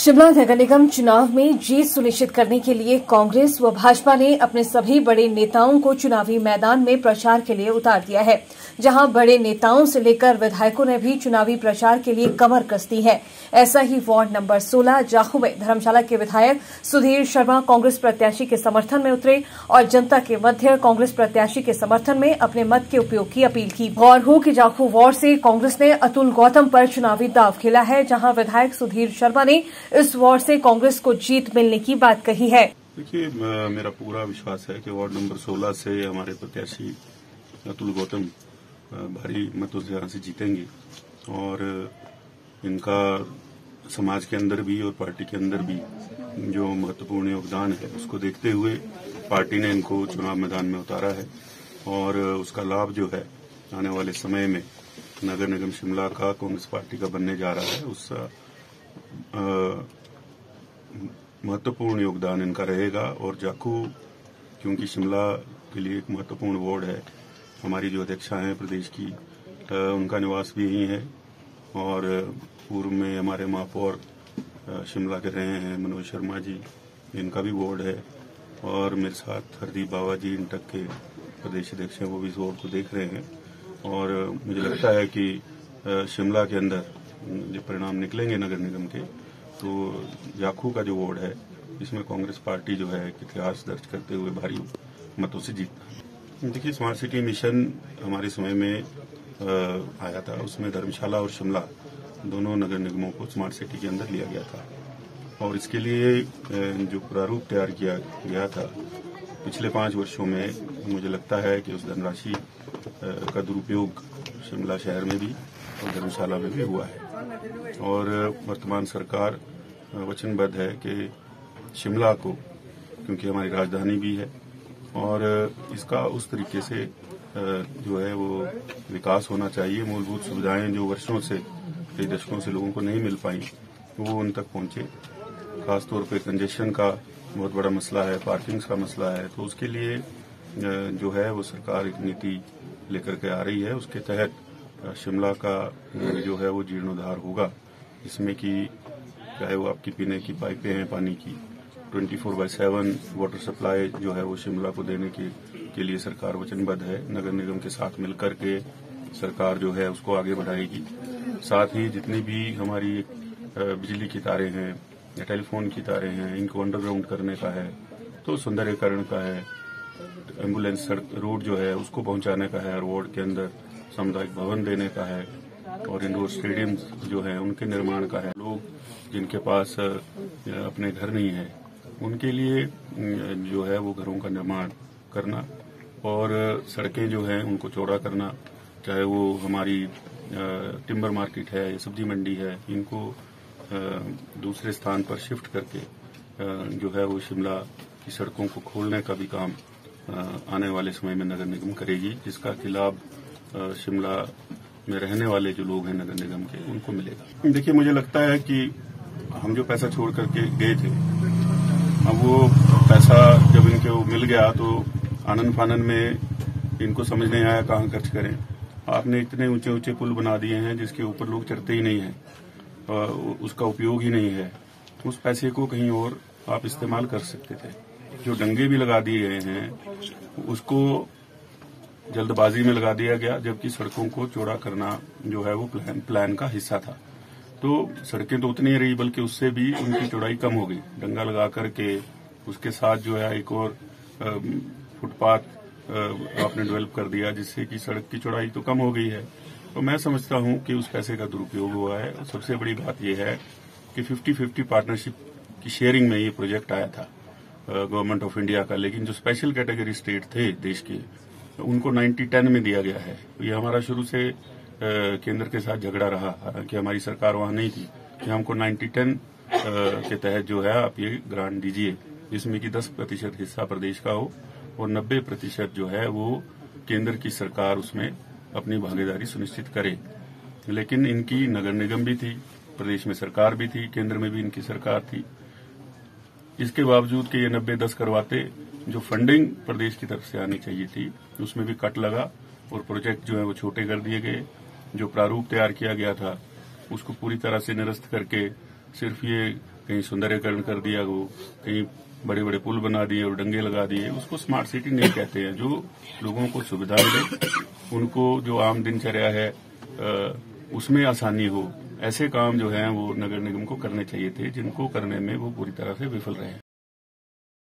शिमला नगर निगम चुनाव में जीत सुनिश्चित करने के लिए कांग्रेस व भाजपा ने अपने सभी बड़े नेताओं को चुनावी मैदान में प्रचार के लिए उतार दिया है। जहां बड़े नेताओं से लेकर विधायकों ने भी चुनावी प्रचार के लिए कमर कस दी है। ऐसा ही वार्ड नंबर 16 जाखू में धर्मशाला के विधायक सुधीर शर्मा कांग्रेस प्रत्याशी के समर्थन में उतरे और जनता के मध्य कांग्रेस प्रत्याशी के समर्थन में अपने मत के उपयोग की अपील की। गौर हो कि जाखू वार्ड से कांग्रेस ने अतुल गौतम पर चुनावी दाव खेला है, जहां विधायक सुधीर शर्मा ने इस वार्ड से कांग्रेस को जीत मिलने की बात कही है। देखिए, मेरा पूरा विश्वास है कि वार्ड नंबर 16 से हमारे प्रत्याशी अतुल गौतम भारी मतों से यहाँ से जीतेंगे और इनका समाज के अंदर भी और पार्टी के अंदर भी जो महत्वपूर्ण योगदान है उसको देखते हुए पार्टी ने इनको चुनाव मैदान में उतारा है और उसका लाभ जो है आने वाले समय में नगर निगम शिमला का कांग्रेस पार्टी का बनने जा रहा है, उसका महत्वपूर्ण योगदान इनका रहेगा। और जाखू क्योंकि शिमला के लिए एक महत्वपूर्ण वार्ड है, हमारी जो अध्यक्षा हैं प्रदेश की उनका निवास भी यहीं है और पूर्व में हमारे महापौर शिमला के रहे हैं मनोज शर्मा जी, इनका भी वार्ड है और मेरे साथ हरदीप बाबा जी इंटक के प्रदेश अध्यक्ष हैं, वो भी इस वार्ड को देख रहे हैं और मुझे लगता है कि शिमला के अंदर जो परिणाम निकलेंगे नगर निगम के, तो जाखू का जो वार्ड है इसमें कांग्रेस पार्टी जो है इतिहास दर्ज करते हुए भारी मतों से जीतना। देखिए, स्मार्ट सिटी मिशन हमारे समय में आया था, उसमें धर्मशाला और शिमला दोनों नगर निगमों को स्मार्ट सिटी के अंदर लिया गया था और इसके लिए जो प्रारूप तैयार किया गया था पिछले 5 वर्षों में, मुझे लगता है कि उस धनराशि का दुरुपयोग शिमला शहर में भी और धर्मशाला में भी हुआ है और वर्तमान सरकार वचनबद्ध है कि शिमला को, क्योंकि हमारी राजधानी भी है और इसका उस तरीके से जो है वो विकास होना चाहिए। मूलभूत सुविधाएं जो वर्षों से, कई दशकों से लोगों को नहीं मिल पाई, वो उन तक पहुंचे। खासतौर पे कंजेशन का बहुत बड़ा मसला है, पार्किंग का मसला है, तो उसके लिए जो है वो सरकार एक नीति लेकर के आ रही है। उसके तहत शिमला का जो है वो जीर्णोद्धार होगा, जिसमें कि चाहे वो आपकी पीने की पाइपें हैं पानी की, 24/7 वाटर सप्लाई जो है वो शिमला को देने के लिए सरकार वचनबद्ध है। नगर निगम के साथ मिलकर के सरकार जो है उसको आगे बढ़ाएगी। साथ ही जितनी भी हमारी बिजली की तारें हैं या टेलीफोन की तारें हैं, इनको अंडरग्राउंड करने का है, तो सुंदरीकरण का है, एम्बुलेंस रोड जो है उसको पहुंचाने का है, और वार्ड के अंदर सामुदायिक भवन देने का है और इंडोर स्टेडियम जो है उनके निर्माण का है। लोग जिनके पास अपने घर नहीं है उनके लिए जो है वो घरों का निर्माण करना और सड़कें जो हैं उनको चौड़ा करना, चाहे वो हमारी टिम्बर मार्केट है या सब्जी मंडी है, इनको दूसरे स्थान पर शिफ्ट करके जो है वो शिमला की सड़कों को खोलने का भी काम आने वाले समय में नगर निगम करेगी, जिसका कि लाभ शिमला में रहने वाले जो लोग हैं नगर निगम के, उनको मिलेगा। देखिए, मुझे लगता है कि हम जो पैसा छोड़ करके गए थे, अब वो पैसा जब इनको मिल गया तो आनंद फानन में इनको समझ नहीं आया कहाँ खर्च करें। आपने इतने ऊंचे ऊंचे पुल बना दिए हैं जिसके ऊपर लोग चढ़ते ही नहीं हैं, उसका उपयोग ही नहीं है। उस पैसे को कहीं और आप इस्तेमाल कर सकते थे। जो डंगे भी लगा दिए गए हैं उसको जल्दबाजी में लगा दिया गया, जबकि सड़कों को चौड़ा करना जो है वो प्लान का हिस्सा था। तो सड़कें तो उतनी ही रही, बल्कि उससे भी उनकी चौड़ाई कम हो गई। डंगा लगा करके उसके साथ जो है एक और फुटपाथ आपने डेवलप कर दिया, जिससे कि सड़क की चौड़ाई तो कम हो गई है। तो मैं समझता हूं कि उस पैसे का दुरुपयोग हुआ है। सबसे बड़ी बात यह है कि 50-50 पार्टनरशिप की शेयरिंग में ये प्रोजेक्ट आया था गवर्नमेंट ऑफ इंडिया का, लेकिन जो स्पेशल कैटेगरी स्टेट थे देश के, उनको 90-10 में दिया गया है। ये हमारा शुरू से केंद्र के साथ झगड़ा रहा, हालांकि हमारी सरकार वहां नहीं थी, कि हमको 90-10 के तहत जो है आप ये ग्रांट दीजिए, जिसमें कि 10% हिस्सा प्रदेश का हो और 90% जो है वो केंद्र की सरकार उसमें अपनी भागीदारी सुनिश्चित करे। लेकिन इनकी नगर निगम भी थी, प्रदेश में सरकार भी थी, केंद्र में भी इनकी सरकार थी। इसके बावजूद कि ये 90-10 करवाते, जो फंडिंग प्रदेश की तरफ से आनी चाहिए थी उसमें भी कट लगा और प्रोजेक्ट जो है वो छोटे कर दिए गए। जो प्रारूप तैयार किया गया था उसको पूरी तरह से निरस्त करके सिर्फ ये कहीं सुंदरीकरण कर दिया, वो कहीं बड़े बड़े पुल बना दिए और डंगे लगा दिए, उसको स्मार्ट सिटी नहीं कहते हैं। जो लोगों को सुविधा मिले, उनको जो आम दिनचर्या है उसमें आसानी हो, ऐसे काम जो है वो नगर निगम को करने चाहिए थे, जिनको करने में वो पूरी तरह से विफल रहे।